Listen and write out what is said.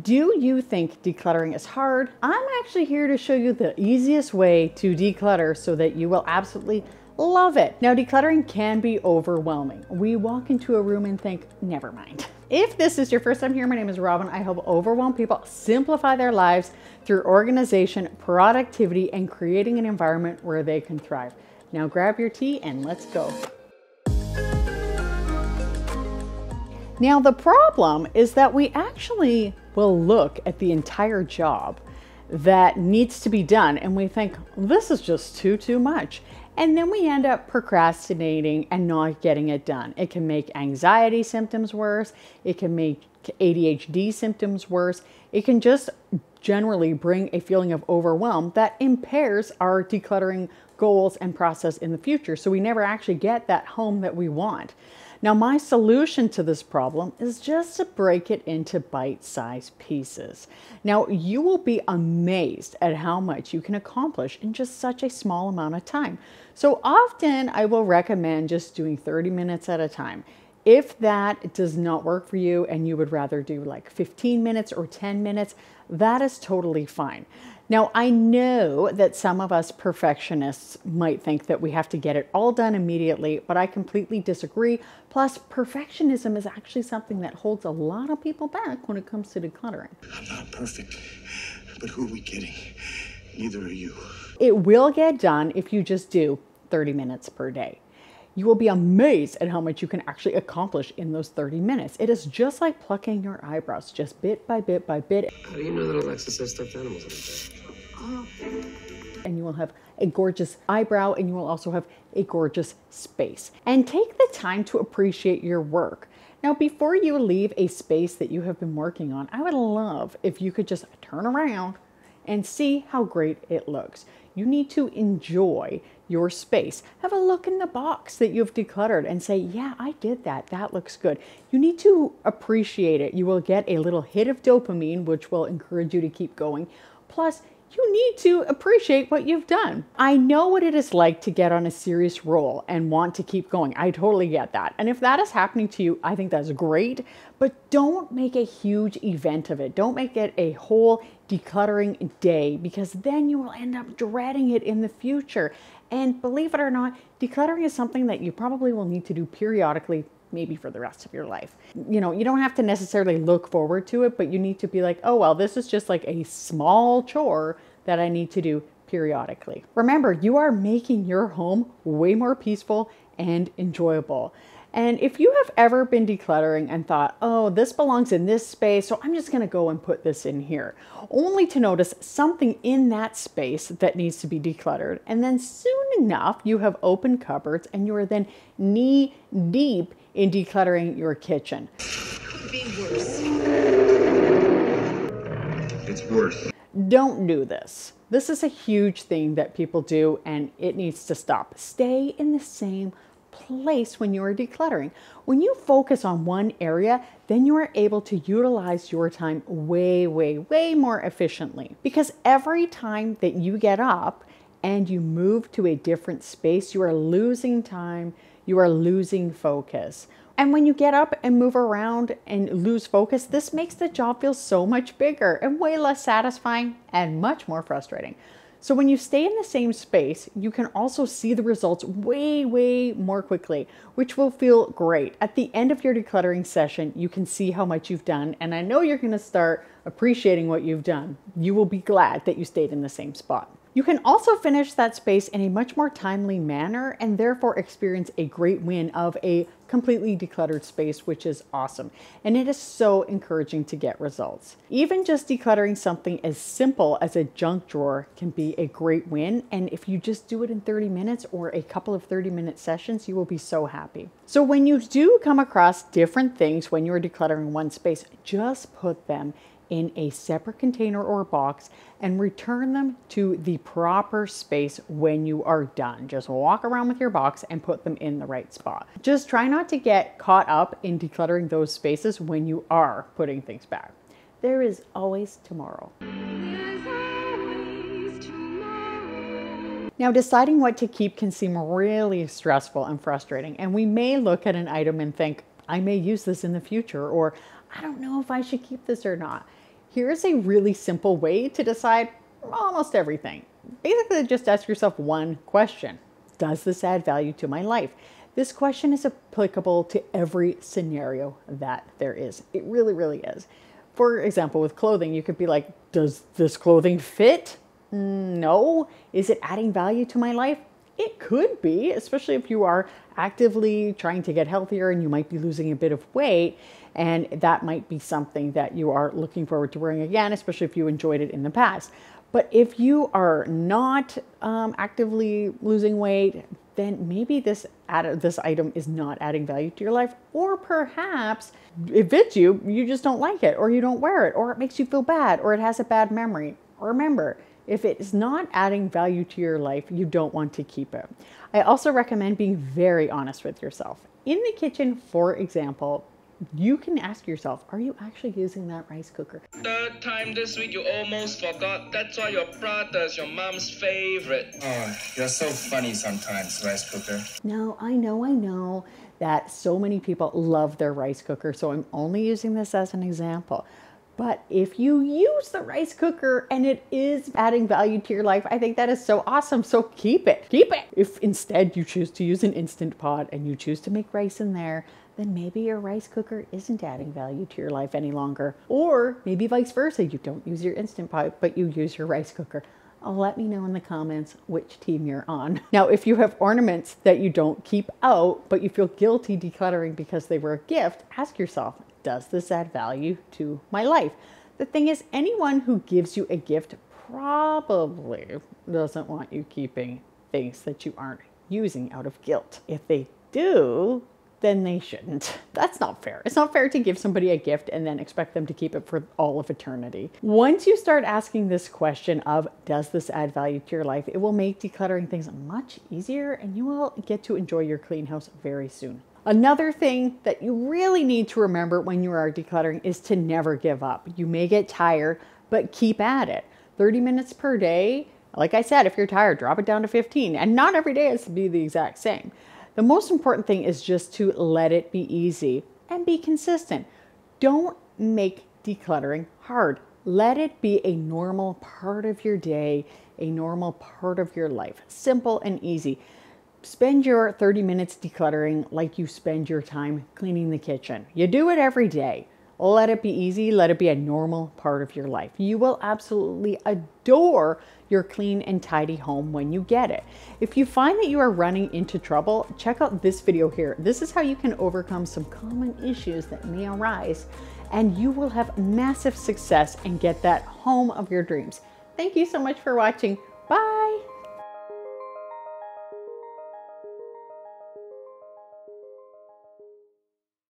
Do you think decluttering is hard? I'm actually here to show you the easiest way to declutter so that you will absolutely love it. Now, decluttering can be overwhelming. We walk into a room and think, never mind. If this is your first time here, my name is Robyn. I help overwhelmed people simplify their lives through organization, productivity, and creating an environment where they can thrive. Now grab your tea and let's go. Now, the problem is that we actually will look at the entire job that needs to be done and we think, this is just too much. And then we end up procrastinating and not getting it done. It can make anxiety symptoms worse. It can make ADHD symptoms worse. It can just generally bring a feeling of overwhelm that impairs our decluttering goals and process in the future. So we never actually get that home that we want. Now, my solution to this problem is just to break it into bite-sized pieces. Now, you will be amazed at how much you can accomplish in just such a small amount of time. So often I will recommend just doing 30 minutes at a time. If that does not work for you and you would rather do like 15 minutes or 10 minutes, that is totally fine. Now, I know that some of us perfectionists might think that we have to get it all done immediately, but I completely disagree. Plus, perfectionism is actually something that holds a lot of people back when it comes to decluttering. I'm not perfect, but who are we kidding? Neither are you. It will get done if you just do 30 minutes per day. You will be amazed at how much you can actually accomplish in those 30 minutes. It is just like plucking your eyebrows, just bit by bit by bit. How do you know that Alexis has stuffed animals on her bed? And you will have a gorgeous eyebrow and you will also have a gorgeous space. And take the time to appreciate your work. Now, before you leave a space that you have been working on, I would love if you could just turn around and see how great it looks. You need to enjoy your space. Have a look in the box that you've decluttered and say, yeah, I did that. That looks good. You need to appreciate it. You will get a little hit of dopamine, which will encourage you to keep going. Plus, you need to appreciate what you've done. I know what it is like to get on a serious roll and want to keep going. I totally get that. And if that is happening to you, I think that's great, but don't make a huge event of it. Don't make it a whole decluttering day because then you will end up dreading it in the future. And believe it or not, decluttering is something that you probably will need to do periodically, maybe for the rest of your life. You know, you don't have to necessarily look forward to it, but you need to be like, oh, well, this is just like a small chore that I need to do periodically. Remember, you are making your home way more peaceful and enjoyable. And if you have ever been decluttering and thought, oh, this belongs in this space, so I'm just gonna go and put this in here, only to notice something in that space that needs to be decluttered. And then soon enough, you have open cupboards and you are then knee deep in decluttering your kitchen. Could be worse. It's worse. Don't do this. This is a huge thing that people do and it needs to stop. Stay in the same place when you are decluttering. When you focus on one area, then you are able to utilize your time way more efficiently. Because every time that you get up and you move to a different space, you are losing time, you are losing focus. And when you get up and move around and lose focus, this makes the job feel so much bigger and way less satisfying and much more frustrating. So when you stay in the same space, you can also see the results way more quickly, which will feel great. At the end of your decluttering session, you can see how much you've done, and I know you're going to start appreciating what you've done. You will be glad that you stayed in the same spot. You can also finish that space in a much more timely manner and therefore experience a great win of a completely decluttered space, which is awesome. And it is so encouraging to get results. Even just decluttering something as simple as a junk drawer can be a great win. And if you just do it in 30 minutes or a couple of 30-minute sessions, you will be so happy. So when you do come across different things when you're decluttering one space, just put them in a separate container or box and return them to the proper space when you are done. Just walk around with your box and put them in the right spot. Just try not to get caught up in decluttering those spaces when you are putting things back. There is always tomorrow. Now, deciding what to keep can seem really stressful and frustrating, and we may look at an item and think, I may use this in the future, or I don't know if I should keep this or not. Here's a really simple way to decide almost everything. Basically, just ask yourself one question. Does this add value to my life? This question is applicable to every scenario that there is. It really, really is. For example, with clothing, you could be like, does this clothing fit? No. Is it adding value to my life? It could be, especially if you are actively trying to get healthier and you might be losing a bit of weight. And that might be something that you are looking forward to wearing again, especially if you enjoyed it in the past. But if you are not actively losing weight, then maybe this item is not adding value to your life, or perhaps it fits you, you just don't like it, or you don't wear it, or it makes you feel bad, or it has a bad memory. Remember, if it is not adding value to your life, you don't want to keep it. I also recommend being very honest with yourself. In the kitchen, for example, you can ask yourself, are you actually using that rice cooker? Third time this week you almost forgot. That's why your brother's your mom's favorite. Oh, you're so funny sometimes, rice cooker. No, I know that so many people love their rice cooker, so I'm only using this as an example. But if you use the rice cooker and it is adding value to your life, I think that is so awesome. So keep it. If instead you choose to use an Instant Pot and you choose to make rice in there, then maybe your rice cooker isn't adding value to your life any longer. Or maybe vice versa. You don't use your Instant Pot, but you use your rice cooker. Let me know in the comments which team you're on. Now, if you have ornaments that you don't keep out, but you feel guilty decluttering because they were a gift, ask yourself, does this add value to my life? The thing is, anyone who gives you a gift probably doesn't want you keeping things that you aren't using out of guilt. If they do, then they shouldn't. That's not fair. It's not fair to give somebody a gift and then expect them to keep it for all of eternity. Once you start asking this question of, does this add value to your life? It will make decluttering things much easier and you will get to enjoy your clean house very soon. Another thing that you really need to remember when you are decluttering is to never give up. You may get tired, but keep at it. 30 minutes per day. Like I said, if you're tired, drop it down to 15. And not every day has to be the exact same. The most important thing is just to let it be easy and be consistent. Don't make decluttering hard. Let it be a normal part of your day, a normal part of your life. Simple and easy. Spend your 30 minutes decluttering like you spend your time cleaning the kitchen. You do it every day. Let it be easy. Let it be a normal part of your life. You will absolutely adore your clean and tidy home when you get it. If you find that you are running into trouble, check out this video here. This is how you can overcome some common issues that may arise, and you will have massive success and get that home of your dreams. Thank you so much for watching. Bye.